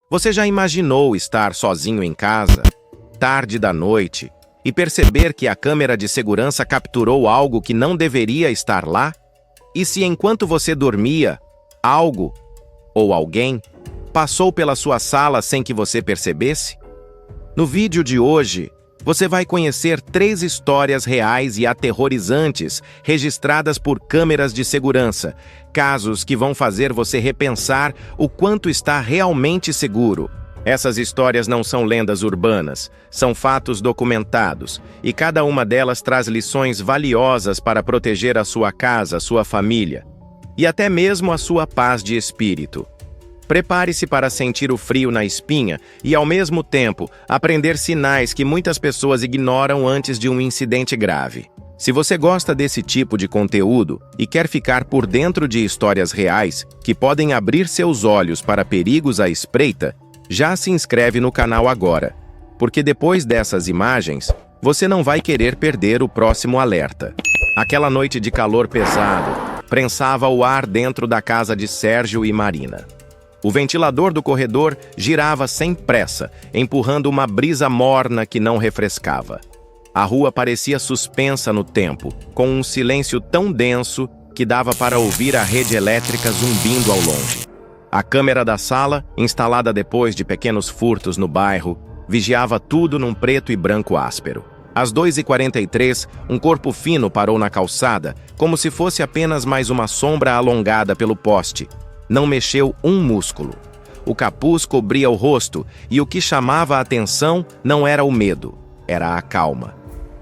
Você já imaginou estar sozinho em casa, tarde da noite, e perceber que a câmera de segurança capturou algo que não deveria estar lá? E se enquanto você dormia, algo ou alguém passou pela sua sala sem que você percebesse? No vídeo de hoje, você vai conhecer 3 histórias reais e aterrorizantes registradas por câmeras de segurança, casos que vão fazer você repensar o quanto está realmente seguro. Essas histórias não são lendas urbanas, são fatos documentados, e cada uma delas traz lições valiosas para proteger a sua casa, sua família, e até mesmo a sua paz de espírito. Prepare-se para sentir o frio na espinha e, ao mesmo tempo, aprender sinais que muitas pessoas ignoram antes de um incidente grave. Se você gosta desse tipo de conteúdo e quer ficar por dentro de histórias reais que podem abrir seus olhos para perigos à espreita, já se inscreve no canal agora, porque depois dessas imagens, você não vai querer perder o próximo alerta. Aquela noite de calor pesado prensava o ar dentro da casa de Sérgio e Marina. O ventilador do corredor girava sem pressa, empurrando uma brisa morna que não refrescava. A rua parecia suspensa no tempo, com um silêncio tão denso que dava para ouvir a rede elétrica zumbindo ao longe. A câmera da sala, instalada depois de pequenos furtos no bairro, vigiava tudo num preto e branco áspero. Às 2h43, um corpo fino parou na calçada, como se fosse apenas mais uma sombra alongada pelo poste. Não mexeu um músculo. O capuz cobria o rosto e o que chamava a atenção não era o medo, era a calma.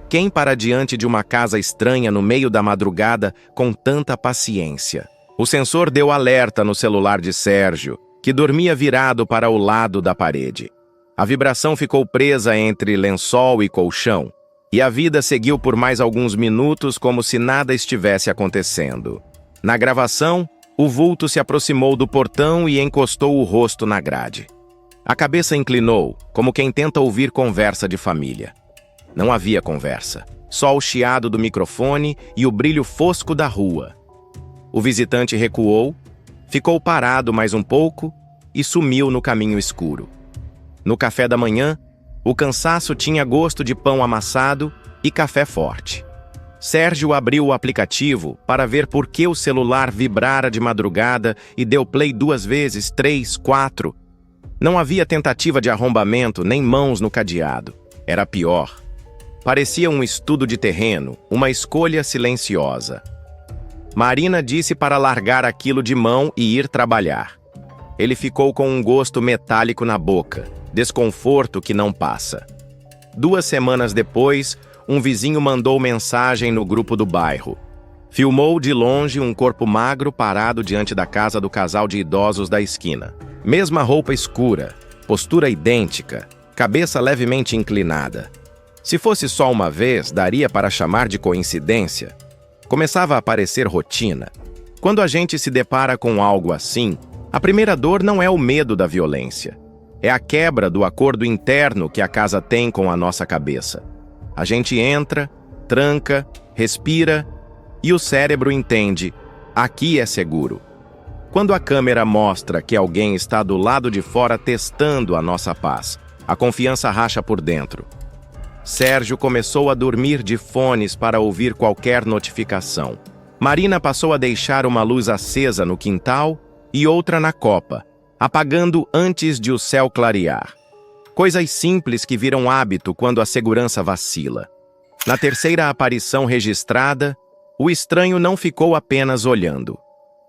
Quem para diante de uma casa estranha no meio da madrugada com tanta paciência? O sensor deu alerta no celular de Sérgio, que dormia virado para o lado da parede. A vibração ficou presa entre lençol e colchão, e a vida seguiu por mais alguns minutos como se nada estivesse acontecendo. Na gravação, o vulto se aproximou do portão e encostou o rosto na grade. A cabeça inclinou, como quem tenta ouvir conversa de família. Não havia conversa, só o chiado do microfone e o brilho fosco da rua. O visitante recuou, ficou parado mais um pouco e sumiu no caminho escuro. No café da manhã, o cansaço tinha gosto de pão amassado e café forte. Sérgio abriu o aplicativo para ver por que o celular vibrara de madrugada e deu play 2 vezes, 3, 4. Não havia tentativa de arrombamento nem mãos no cadeado. Era pior. Parecia um estudo de terreno, uma escolha silenciosa. Marina disse para largar aquilo de mão e ir trabalhar. Ele ficou com um gosto metálico na boca, desconforto que não passa. 2 semanas depois, um vizinho mandou mensagem no grupo do bairro. Filmou de longe um corpo magro parado diante da casa do casal de idosos da esquina. Mesma roupa escura, postura idêntica, cabeça levemente inclinada. Se fosse só uma vez, daria para chamar de coincidência. Começava a parecer rotina. Quando a gente se depara com algo assim, a primeira dor não é o medo da violência. É a quebra do acordo interno que a casa tem com a nossa cabeça. A gente entra, tranca, respira e o cérebro entende, aqui é seguro. Quando a câmera mostra que alguém está do lado de fora testando a nossa paz, a confiança racha por dentro. Sérgio começou a dormir de fones para ouvir qualquer notificação. Marina passou a deixar uma luz acesa no quintal e outra na copa, apagando antes de o céu clarear. Coisas simples que viram hábito quando a segurança vacila. Na terceira aparição registrada, o estranho não ficou apenas olhando.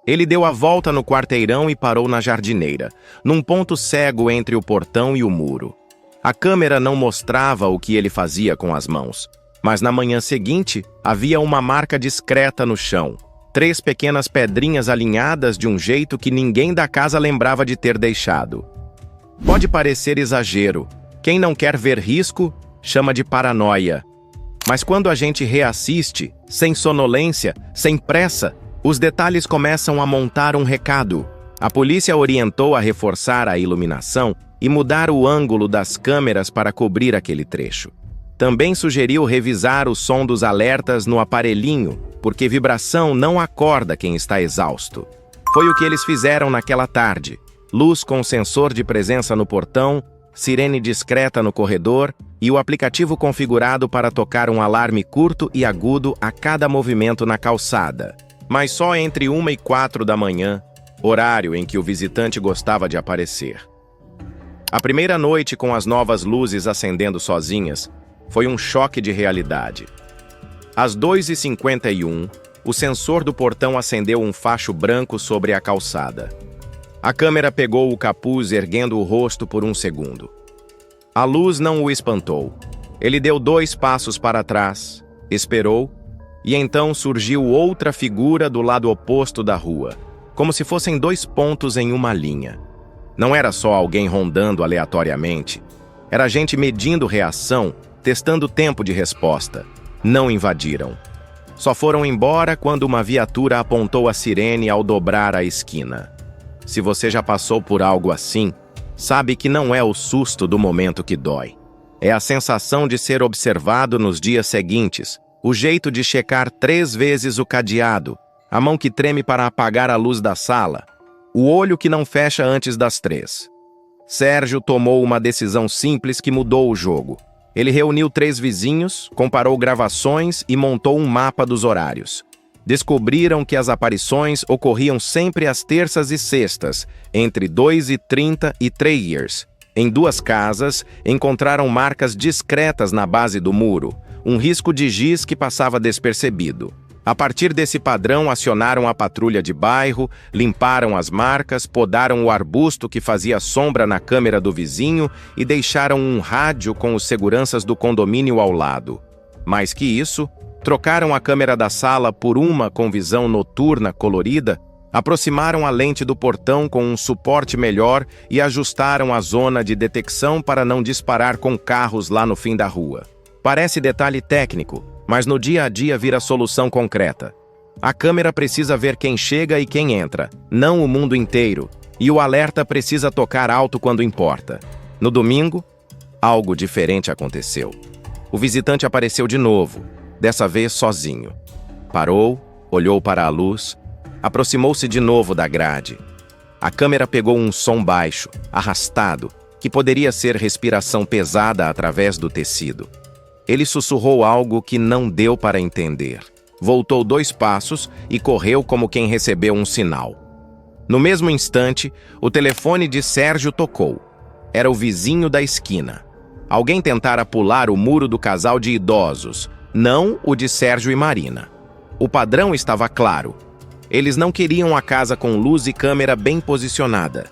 Ele deu a volta no quarteirão e parou na jardineira, num ponto cego entre o portão e o muro. A câmera não mostrava o que ele fazia com as mãos, mas na manhã seguinte havia uma marca discreta no chão, 3 pequenas pedrinhas alinhadas de um jeito que ninguém da casa lembrava de ter deixado. Pode parecer exagero. Quem não quer ver risco, chama de paranoia. Mas quando a gente reassiste, sem sonolência, sem pressa, os detalhes começam a montar um recado. A polícia orientou a reforçar a iluminação e mudar o ângulo das câmeras para cobrir aquele trecho. Também sugeriu revisar o som dos alertas no aparelhinho, porque vibração não acorda quem está exausto. Foi o que eles fizeram naquela tarde. luz com sensor de presença no portão, sirene discreta no corredor e o aplicativo configurado para tocar um alarme curto e agudo a cada movimento na calçada. Mas só entre 1 e 4 da manhã, horário em que o visitante gostava de aparecer. A primeira noite com as novas luzes acendendo sozinhas foi um choque de realidade. Às 2h51, o sensor do portão acendeu um facho branco sobre a calçada. A câmera pegou o capuz, erguendo o rosto por um segundo. A luz não o espantou. Ele deu 2 passos para trás, esperou, e então surgiu outra figura do lado oposto da rua, como se fossem 2 pontos em uma linha. Não era só alguém rondando aleatoriamente. Era gente medindo reação, testando tempo de resposta. Não invadiram. Só foram embora quando uma viatura apontou a sirene ao dobrar a esquina. Se você já passou por algo assim, sabe que não é o susto do momento que dói. É a sensação de ser observado nos dias seguintes, o jeito de checar 3 vezes o cadeado, a mão que treme para apagar a luz da sala, o olho que não fecha antes das 3. Sérgio tomou uma decisão simples que mudou o jogo. Ele reuniu 3 vizinhos, comparou gravações e montou um mapa dos horários. Descobriram que as aparições ocorriam sempre às terças e sextas, entre 2h30 e 3h. Em 2 casas, encontraram marcas discretas na base do muro, um risco de giz que passava despercebido. A partir desse padrão, acionaram a patrulha de bairro, limparam as marcas, podaram o arbusto que fazia sombra na câmera do vizinho e deixaram um rádio com os seguranças do condomínio ao lado. Mais que isso, trocaram a câmera da sala por uma com visão noturna colorida, aproximaram a lente do portão com um suporte melhor e ajustaram a zona de detecção para não disparar com carros lá no fim da rua. Parece detalhe técnico, mas no dia a dia vira solução concreta. A câmera precisa ver quem chega e quem entra, não o mundo inteiro, e o alerta precisa tocar alto quando importa. No domingo, algo diferente aconteceu. O visitante apareceu de novo, dessa vez sozinho. Parou, olhou para a luz, aproximou-se de novo da grade. A câmera pegou um som baixo, arrastado, que poderia ser respiração pesada através do tecido. Ele sussurrou algo que não deu para entender. Voltou 2 passos e correu como quem recebeu um sinal. No mesmo instante, o telefone de Sérgio tocou. Era o vizinho da esquina. Alguém tentara pular o muro do casal de idosos, não o de Sérgio e Marina. O padrão estava claro. Eles não queriam a casa com luz e câmera bem posicionada.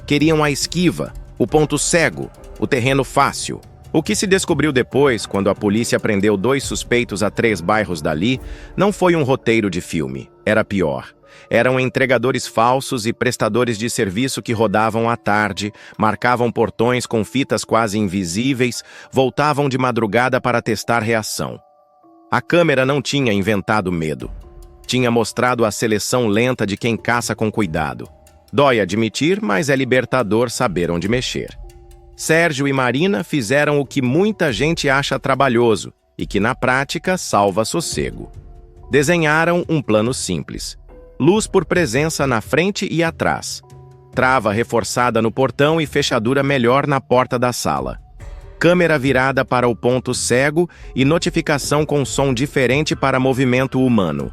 Queriam a esquiva, o ponto cego, o terreno fácil. O que se descobriu depois, quando a polícia prendeu 2 suspeitos a 3 bairros dali, não foi um roteiro de filme. Era pior. Eram entregadores falsos e prestadores de serviço que rodavam à tarde, marcavam portões com fitas quase invisíveis, voltavam de madrugada para testar reação. A câmera não tinha inventado medo. Tinha mostrado a seleção lenta de quem caça com cuidado. Dói admitir, mas é libertador saber onde mexer. Sérgio e Marina fizeram o que muita gente acha trabalhoso e que, na prática, salva sossego. Desenharam um plano simples. Luz por presença na frente e atrás. Trava reforçada no portão e fechadura melhor na porta da sala. Câmera virada para o ponto cego e notificação com som diferente para movimento humano.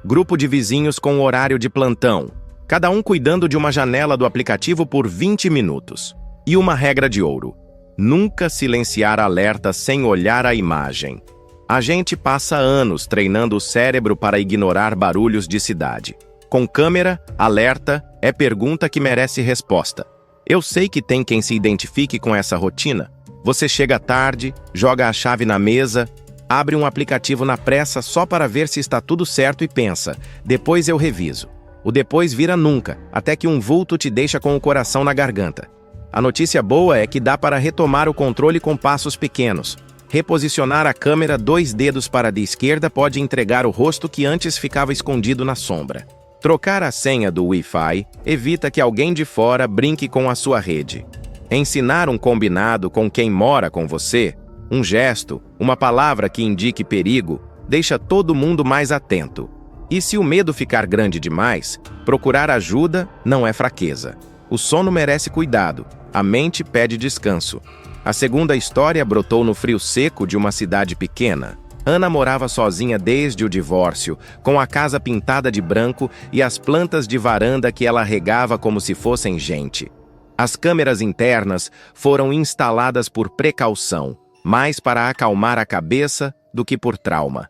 Grupo de vizinhos com horário de plantão, cada um cuidando de uma janela do aplicativo por 20 minutos. E uma regra de ouro: nunca silenciar alerta sem olhar a imagem. A gente passa anos treinando o cérebro para ignorar barulhos de cidade. Com câmera, alerta é pergunta que merece resposta. Eu sei que tem quem se identifique com essa rotina. Você chega tarde, joga a chave na mesa, abre um aplicativo na pressa só para ver se está tudo certo e pensa: depois eu reviso. O depois vira nunca, até que um vulto te deixa com o coração na garganta. A notícia boa é que dá para retomar o controle com passos pequenos. Reposicionar a câmera 2 dedos para a esquerda pode entregar o rosto que antes ficava escondido na sombra. Trocar a senha do Wi-Fi evita que alguém de fora brinque com a sua rede. Ensinar um combinado com quem mora com você, um gesto, uma palavra que indique perigo, deixa todo mundo mais atento. E se o medo ficar grande demais, procurar ajuda não é fraqueza. O sono merece cuidado, a mente pede descanso. A segunda história brotou no frio seco de uma cidade pequena. Ana morava sozinha desde o divórcio, com a casa pintada de branco e as plantas de varanda que ela regava como se fossem gente. As câmeras internas foram instaladas por precaução, mais para acalmar a cabeça do que por trauma.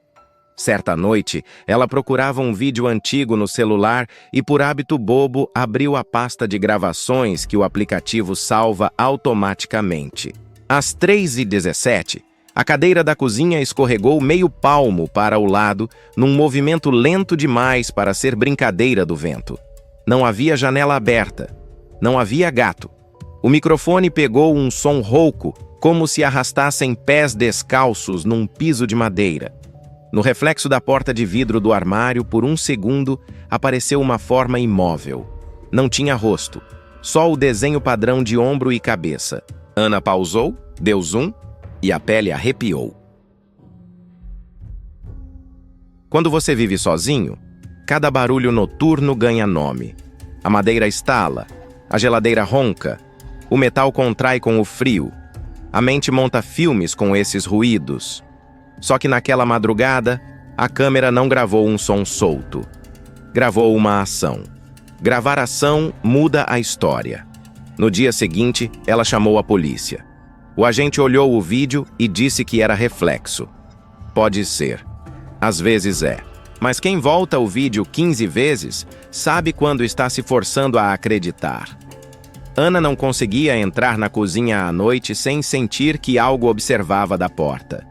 Certa noite, ela procurava um vídeo antigo no celular e, por hábito bobo, abriu a pasta de gravações que o aplicativo salva automaticamente. Às 3h17, a cadeira da cozinha escorregou meio palmo para o lado, num movimento lento demais para ser brincadeira do vento. Não havia janela aberta. Não havia gato. O microfone pegou um som rouco, como se arrastassem pés descalços num piso de madeira. No reflexo da porta de vidro do armário, por um segundo, apareceu uma forma imóvel. Não tinha rosto, só o desenho padrão de ombro e cabeça. Ana pausou, deu zoom e a pele arrepiou. Quando você vive sozinho, cada barulho noturno ganha nome. A madeira estala, a geladeira ronca, o metal contrai com o frio. A mente monta filmes com esses ruídos. Só que naquela madrugada, a câmera não gravou um som solto. Gravou uma ação. Gravar ação muda a história. No dia seguinte, ela chamou a polícia. O agente olhou o vídeo e disse que era reflexo. Pode ser. Às vezes é. Mas quem volta o vídeo 15 vezes, sabe quando está se forçando a acreditar. Ana não conseguia entrar na cozinha à noite sem sentir que algo observava da porta.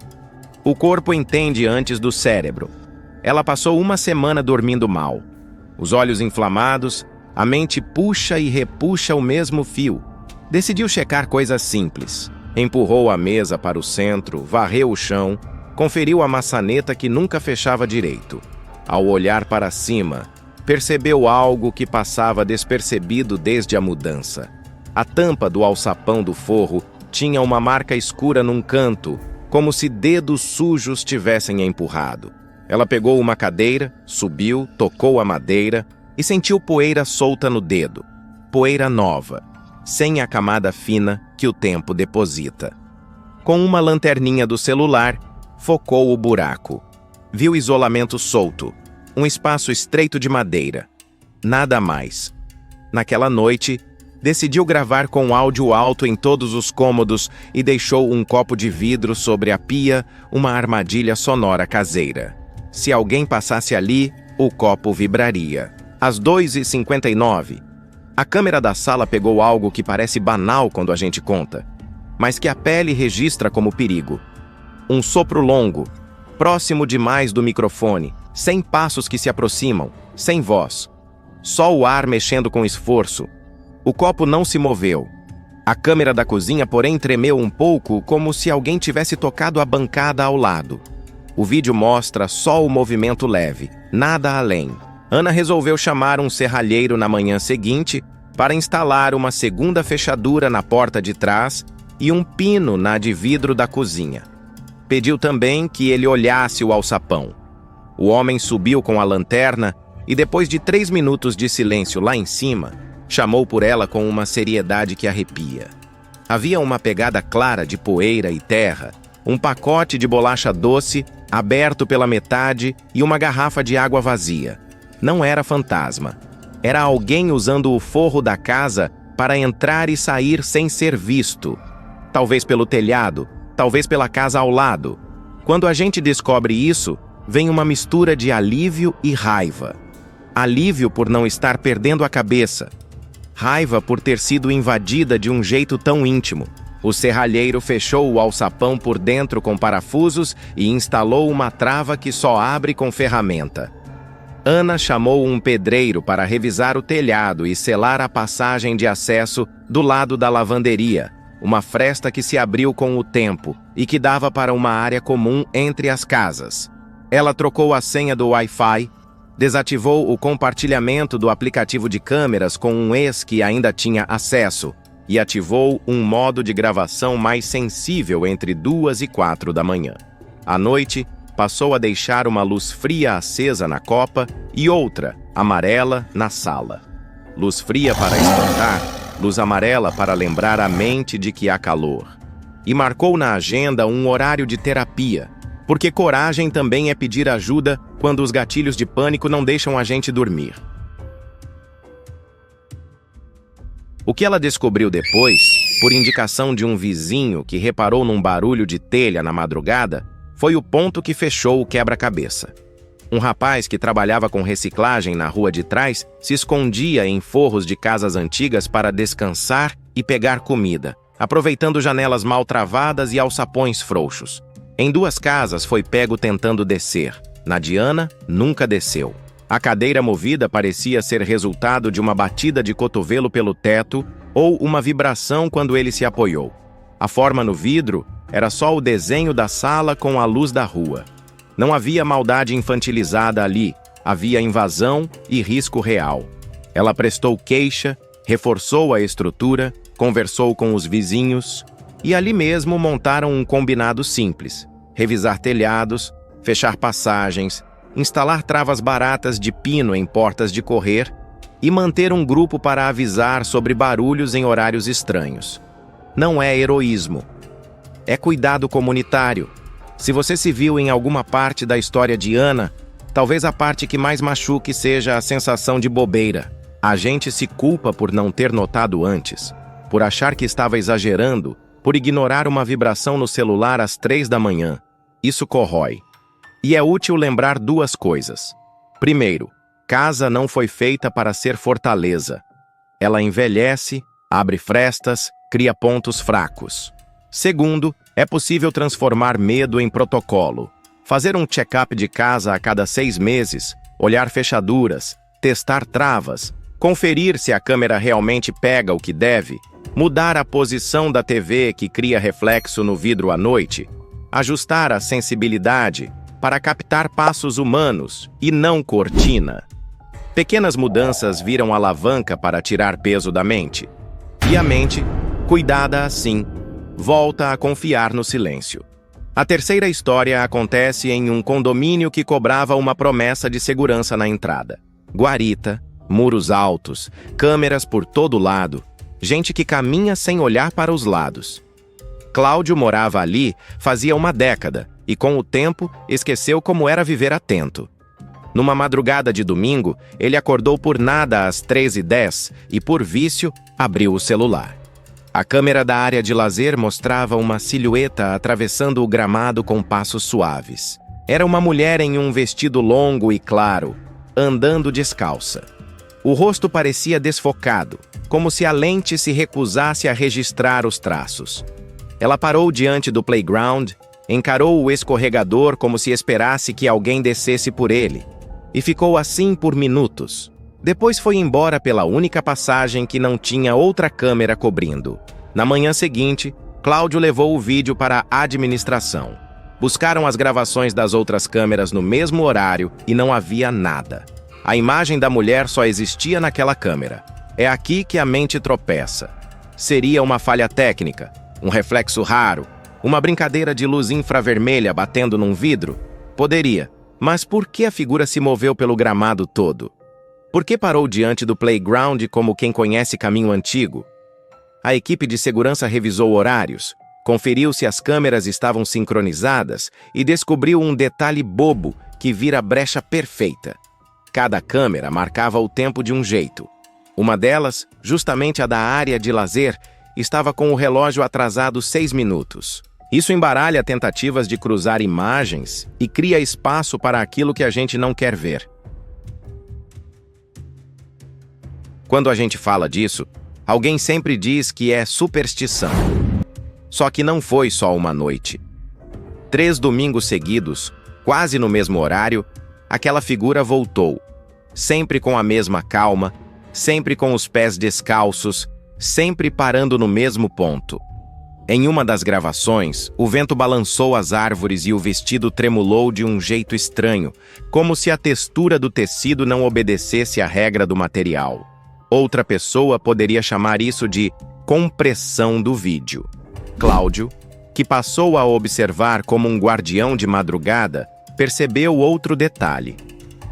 O corpo entende antes do cérebro. Ela passou uma semana dormindo mal. Os olhos inflamados, a mente puxa e repuxa o mesmo fio. Decidiu checar coisas simples. Empurrou a mesa para o centro, varreu o chão, conferiu a maçaneta que nunca fechava direito. Ao olhar para cima, percebeu algo que passava despercebido desde a mudança. A tampa do alçapão do forro tinha uma marca escura num canto, como se dedos sujos tivessem empurrado. Ela pegou uma cadeira, subiu, tocou a madeira e sentiu poeira solta no dedo. Poeira nova, sem a camada fina que o tempo deposita. Com uma lanterninha do celular, focou o buraco. Viu isolamento solto, um espaço estreito de madeira. Nada mais. Naquela noite, decidiu gravar com áudio alto em todos os cômodos e deixou um copo de vidro sobre a pia, uma armadilha sonora caseira. Se alguém passasse ali, o copo vibraria. Às 2h59, a câmera da sala pegou algo que parece banal quando a gente conta, mas que a pele registra como perigo. Um sopro longo, próximo demais do microfone, sem passos que se aproximam, sem voz. Só o ar mexendo com esforço. O copo não se moveu. A câmera da cozinha, porém, tremeu um pouco, como se alguém tivesse tocado a bancada ao lado. O vídeo mostra só o movimento leve, nada além. Ana resolveu chamar um serralheiro na manhã seguinte para instalar uma segunda fechadura na porta de trás e um pino na de vidro da cozinha. Pediu também que ele olhasse o alçapão. O homem subiu com a lanterna e, depois de 3 minutos de silêncio lá em cima, chamou por ela com uma seriedade que arrepia. Havia uma pegada clara de poeira e terra, um pacote de bolacha doce aberto pela metade e uma garrafa de água vazia. Não era fantasma. Era alguém usando o forro da casa para entrar e sair sem ser visto. Talvez pelo telhado, talvez pela casa ao lado. Quando a gente descobre isso, vem uma mistura de alívio e raiva. Alívio por não estar perdendo a cabeça. Raiva por ter sido invadida de um jeito tão íntimo. O serralheiro fechou o alçapão por dentro com parafusos e instalou uma trava que só abre com ferramenta. Ana chamou um pedreiro para revisar o telhado e selar a passagem de acesso do lado da lavanderia, uma fresta que se abriu com o tempo e que dava para uma área comum entre as casas. Ela trocou a senha do Wi-Fi, desativou o compartilhamento do aplicativo de câmeras com um ex que ainda tinha acesso e ativou um modo de gravação mais sensível entre 2 e 4 da manhã. À noite, passou a deixar uma luz fria acesa na copa e outra, amarela, na sala. Luz fria para espantar luz amarela para lembrar a mente de que há calor. E marcou na agenda um horário de terapia, porque coragem também é pedir ajuda quando os gatilhos de pânico não deixam a gente dormir. O que ela descobriu depois, por indicação de um vizinho que reparou num barulho de telha na madrugada, foi o ponto que fechou o quebra-cabeça. Um rapaz que trabalhava com reciclagem na rua de trás se escondia em forros de casas antigas para descansar e pegar comida, aproveitando janelas mal travadas e alçapões frouxos. Em 2 casas foi pego tentando descer. Na Diana, nunca desceu. A cadeira movida parecia ser resultado de uma batida de cotovelo pelo teto ou uma vibração quando ele se apoiou. A forma no vidro era só o desenho da sala com a luz da rua. Não havia maldade infantilizada ali, havia invasão e risco real. Ela prestou queixa, reforçou a estrutura, conversou com os vizinhos e ali mesmo montaram um combinado simples: revisar telhados, fechar passagens, instalar travas baratas de pino em portas de correr e manter um grupo para avisar sobre barulhos em horários estranhos. Não é heroísmo. É cuidado comunitário. Se você se viu em alguma parte da história de Ana, talvez a parte que mais machuque seja a sensação de bobeira. A gente se culpa por não ter notado antes, por achar que estava exagerando, por ignorar uma vibração no celular às 3 da manhã. Isso corrói. E é útil lembrar 2 coisas. Primeiro, casa não foi feita para ser fortaleza. Ela envelhece, abre frestas, cria pontos fracos. Segundo, é possível transformar medo em protocolo. Fazer um check-up de casa a cada 6 meses, olhar fechaduras, testar travas, conferir se a câmera realmente pega o que deve, mudar a posição da TV que cria reflexo no vidro à noite, ajustar a sensibilidade para captar passos humanos e não cortina. Pequenas mudanças viram alavanca para tirar peso da mente. E a mente, cuidada assim, volta a confiar no silêncio. A terceira história acontece em um condomínio que cobrava uma promessa de segurança na entrada. Guarita, muros altos, câmeras por todo lado, gente que caminha sem olhar para os lados. Cláudio morava ali fazia uma década e, com o tempo, esqueceu como era viver atento. Numa madrugada de domingo, ele acordou por nada às 3h10 e, por vício, abriu o celular. A câmera da área de lazer mostrava uma silhueta atravessando o gramado com passos suaves. Era uma mulher em um vestido longo e claro, andando descalça. O rosto parecia desfocado, como se a lente se recusasse a registrar os traços. Ela parou diante do playground, encarou o escorregador como se esperasse que alguém descesse por ele, e ficou assim por minutos. Depois foi embora pela única passagem que não tinha outra câmera cobrindo. Na manhã seguinte, Cláudio levou o vídeo para a administração. Buscaram as gravações das outras câmeras no mesmo horário e não havia nada. A imagem da mulher só existia naquela câmera. É aqui que a mente tropeça. Seria uma falha técnica, um reflexo raro, uma brincadeira de luz infravermelha batendo num vidro? Poderia. Mas por que a figura se moveu pelo gramado todo? Por que parou diante do playground como quem conhece caminho antigo? A equipe de segurança revisou horários, conferiu se as câmeras estavam sincronizadas e descobriu um detalhe bobo que vira a brecha perfeita. Cada câmera marcava o tempo de um jeito. Uma delas, justamente a da área de lazer, estava com o relógio atrasado 6 minutos. Isso embaralha tentativas de cruzar imagens e cria espaço para aquilo que a gente não quer ver. Quando a gente fala disso, alguém sempre diz que é superstição. Só que não foi só uma noite. 3 domingos seguidos, quase no mesmo horário, aquela figura voltou, sempre com a mesma calma, sempre com os pés descalços, sempre parando no mesmo ponto. Em uma das gravações, o vento balançou as árvores e o vestido tremulou de um jeito estranho, como se a textura do tecido não obedecesse à regra do material. Outra pessoa poderia chamar isso de compressão do vídeo. Cláudio, que passou a observar como um guardião de madrugada, percebeu outro detalhe.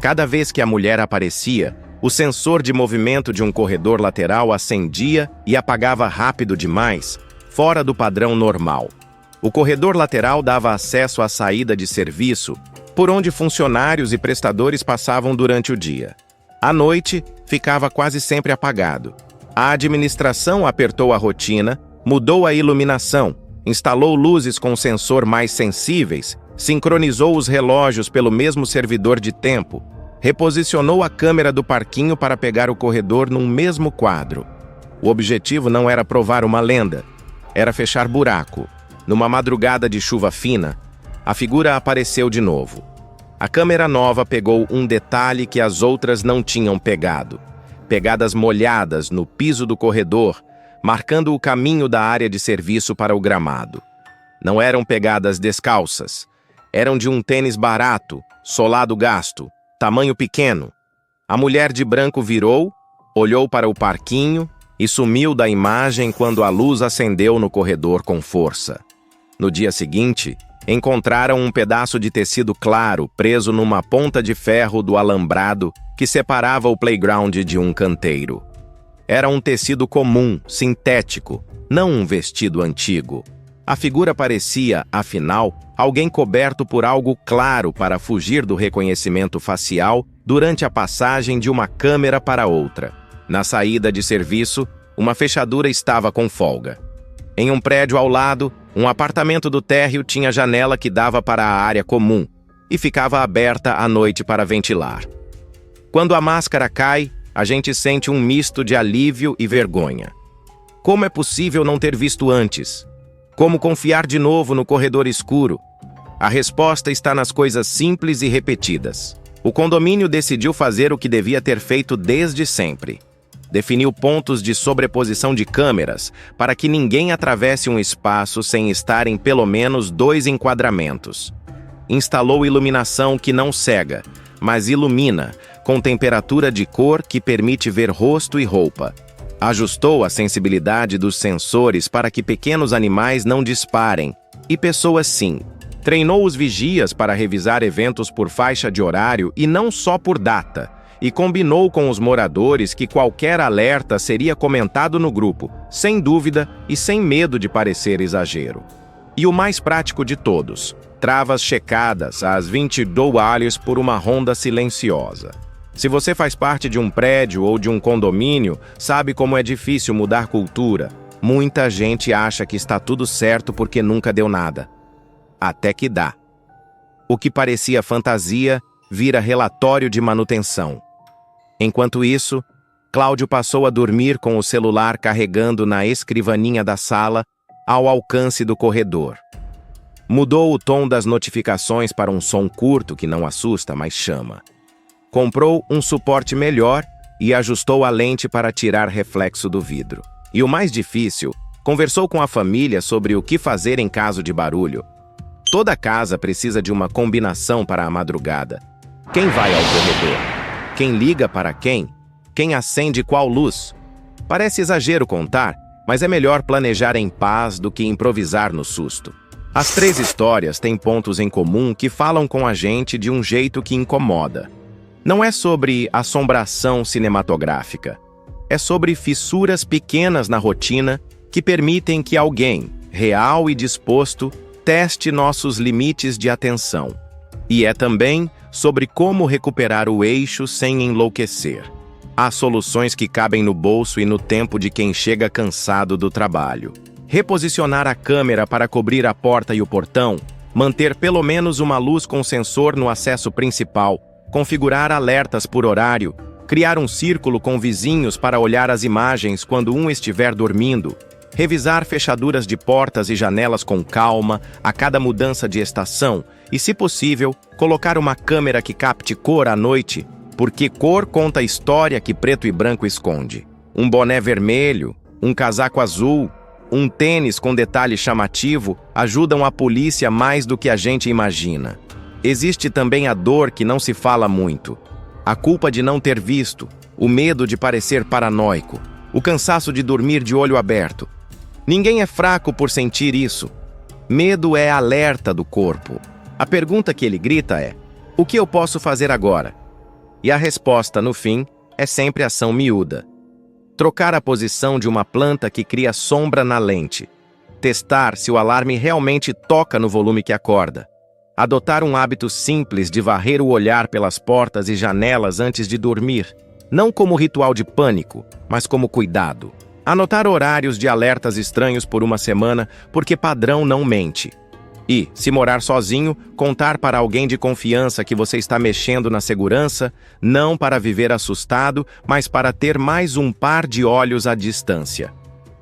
Cada vez que a mulher aparecia, O sensor de movimento de um corredor lateral acendia e apagava rápido demais, fora do padrão normal. O corredor lateral dava acesso à saída de serviço, por onde funcionários e prestadores passavam durante o dia. À noite, ficava quase sempre apagado. A administração apertou a rotina, mudou a iluminação, instalou luzes com sensor mais sensíveis, sincronizou os relógios pelo mesmo servidor de tempo, reposicionou a câmera do parquinho para pegar o corredor num mesmo quadro. O objetivo não era provar uma lenda, era fechar buraco. Numa madrugada de chuva fina, a figura apareceu de novo. A câmera nova pegou um detalhe que as outras não tinham pegado. Pegadas molhadas no piso do corredor, marcando o caminho da área de serviço para o gramado. Não eram pegadas descalças. Eram de um tênis barato, solado gasto, tamanho pequeno. A mulher de branco virou, olhou para o parquinho e sumiu da imagem quando a luz acendeu no corredor com força. No dia seguinte, encontraram um pedaço de tecido claro preso numa ponta de ferro do alambrado que separava o playground de um canteiro. Era um tecido comum, sintético, não um vestido antigo. A figura parecia, afinal, alguém coberto por algo claro para fugir do reconhecimento facial durante a passagem de uma câmera para outra. Na saída de serviço, uma fechadura estava com folga. Em um prédio ao lado, um apartamento do térreo tinha janela que dava para a área comum e ficava aberta à noite para ventilar. Quando a máscara cai, a gente sente um misto de alívio e vergonha. Como é possível não ter visto antes? Como confiar de novo no corredor escuro? A resposta está nas coisas simples e repetidas. O condomínio decidiu fazer o que devia ter feito desde sempre. Definiu pontos de sobreposição de câmeras para que ninguém atravesse um espaço sem estar em pelo menos 2 enquadramentos. Instalou iluminação que não cega, mas ilumina, com temperatura de cor que permite ver rosto e roupa. Ajustou a sensibilidade dos sensores para que pequenos animais não disparem, e pessoas sim. Treinou os vigias para revisar eventos por faixa de horário e não só por data, e combinou com os moradores que qualquer alerta seria comentado no grupo, sem dúvida e sem medo de parecer exagero. E o mais prático de todos, travas checadas às 22 horas por uma ronda silenciosa. Se você faz parte de um prédio ou de um condomínio, sabe como é difícil mudar cultura. Muita gente acha que está tudo certo porque nunca deu nada. Até que dá. O que parecia fantasia vira relatório de manutenção. Enquanto isso, Cláudio passou a dormir com o celular carregando na escrivaninha da sala, ao alcance do corredor. Mudou o tom das notificações para um som curto que não assusta, mas chama. Comprou um suporte melhor e ajustou a lente para tirar reflexo do vidro. E o mais difícil, conversou com a família sobre o que fazer em caso de barulho. Toda casa precisa de uma combinação para a madrugada. Quem vai ao corredor? Quem liga para quem? Quem acende qual luz? Parece exagero contar, mas é melhor planejar em paz do que improvisar no susto. As 3 histórias têm pontos em comum que falam com a gente de um jeito que incomoda. Não é sobre assombração cinematográfica. É sobre fissuras pequenas na rotina que permitem que alguém, real e disposto, teste nossos limites de atenção. E é também sobre como recuperar o eixo sem enlouquecer. Há soluções que cabem no bolso e no tempo de quem chega cansado do trabalho. Reposicionar a câmera para cobrir a porta e o portão, manter pelo menos uma luz com sensor no acesso principal, configurar alertas por horário, criar um círculo com vizinhos para olhar as imagens quando um estiver dormindo, revisar fechaduras de portas e janelas com calma a cada mudança de estação e, se possível, colocar uma câmera que capte cor à noite, porque cor conta a história que preto e branco esconde. Um boné vermelho, um casaco azul, um tênis com detalhe chamativo ajudam a polícia mais do que a gente imagina. Existe também a dor que não se fala muito, a culpa de não ter visto, o medo de parecer paranoico, o cansaço de dormir de olho aberto. Ninguém é fraco por sentir isso. Medo é alerta do corpo. A pergunta que ele grita é: o que eu posso fazer agora? E a resposta, no fim, é sempre ação miúda. Trocar a posição de uma planta que cria sombra na lente. Testar se o alarme realmente toca no volume que acorda. Adotar um hábito simples de varrer o olhar pelas portas e janelas antes de dormir. Não como ritual de pânico, mas como cuidado. Anotar horários de alertas estranhos por uma semana, porque padrão não mente. E, se morar sozinho, contar para alguém de confiança que você está mexendo na segurança, não para viver assustado, mas para ter mais um par de olhos à distância.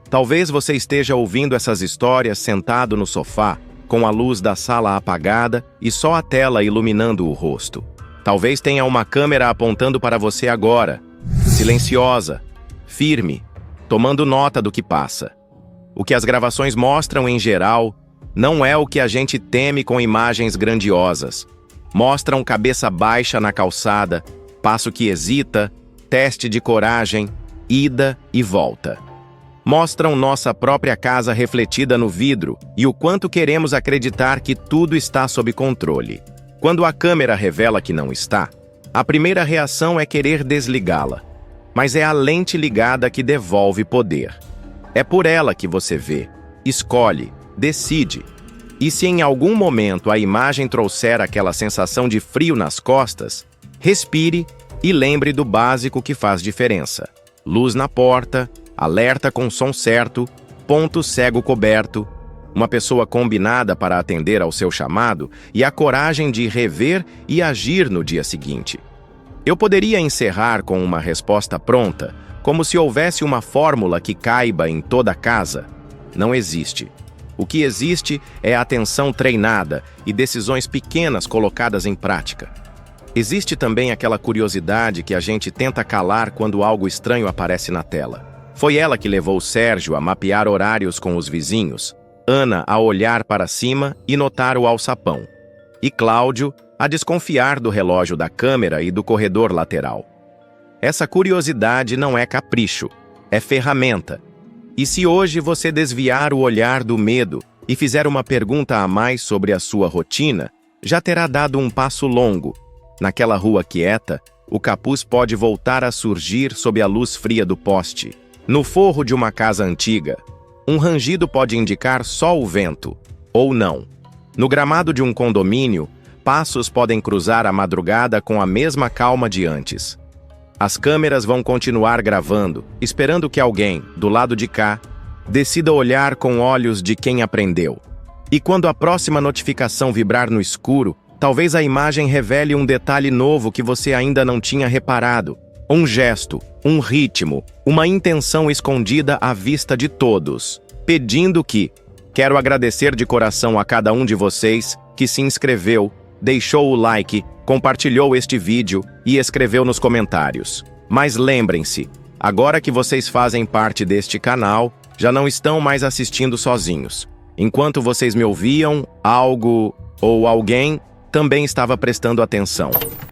Talvez você esteja ouvindo essas histórias sentado no sofá, com a luz da sala apagada e só a tela iluminando o rosto. Talvez tenha uma câmera apontando para você agora, silenciosa, firme, tomando nota do que passa. O que as gravações mostram em geral não é o que a gente teme com imagens grandiosas. Mostram cabeça baixa na calçada, passo que hesita, teste de coragem, ida e volta. Mostram nossa própria casa refletida no vidro e o quanto queremos acreditar que tudo está sob controle. Quando a câmera revela que não está, a primeira reação é querer desligá-la. Mas é a lente ligada que devolve poder. É por ela que você vê, escolhe, decide. E se em algum momento a imagem trouxer aquela sensação de frio nas costas, respire e lembre do básico que faz diferença. Luz na porta, alerta com som certo, ponto cego coberto, uma pessoa combinada para atender ao seu chamado e a coragem de rever e agir no dia seguinte. Eu poderia encerrar com uma resposta pronta, como se houvesse uma fórmula que caiba em toda a casa. Não existe. O que existe é atenção treinada e decisões pequenas colocadas em prática. Existe também aquela curiosidade que a gente tenta calar quando algo estranho aparece na tela. Foi ela que levou Sérgio a mapear horários com os vizinhos, Ana a olhar para cima e notar o alçapão, e Cláudio a desconfiar do relógio da câmera e do corredor lateral. Essa curiosidade não é capricho, é ferramenta. E se hoje você desviar o olhar do medo e fizer uma pergunta a mais sobre a sua rotina, já terá dado um passo longo. Naquela rua quieta, o capuz pode voltar a surgir sob a luz fria do poste. No forro de uma casa antiga, um rangido pode indicar só o vento, ou não. No gramado de um condomínio, passos podem cruzar a madrugada com a mesma calma de antes. As câmeras vão continuar gravando, esperando que alguém, do lado de cá, decida olhar com olhos de quem aprendeu. E quando a próxima notificação vibrar no escuro, talvez a imagem revele um detalhe novo que você ainda não tinha reparado. Um gesto, um ritmo, uma intenção escondida à vista de todos. Pedindo que... Quero agradecer de coração a cada um de vocês que se inscreveu, deixou o like, compartilhou este vídeo e escreveu nos comentários. Mas lembrem-se, agora que vocês fazem parte deste canal, já não estão mais assistindo sozinhos. Enquanto vocês me ouviam, algo ou alguém também estava prestando atenção.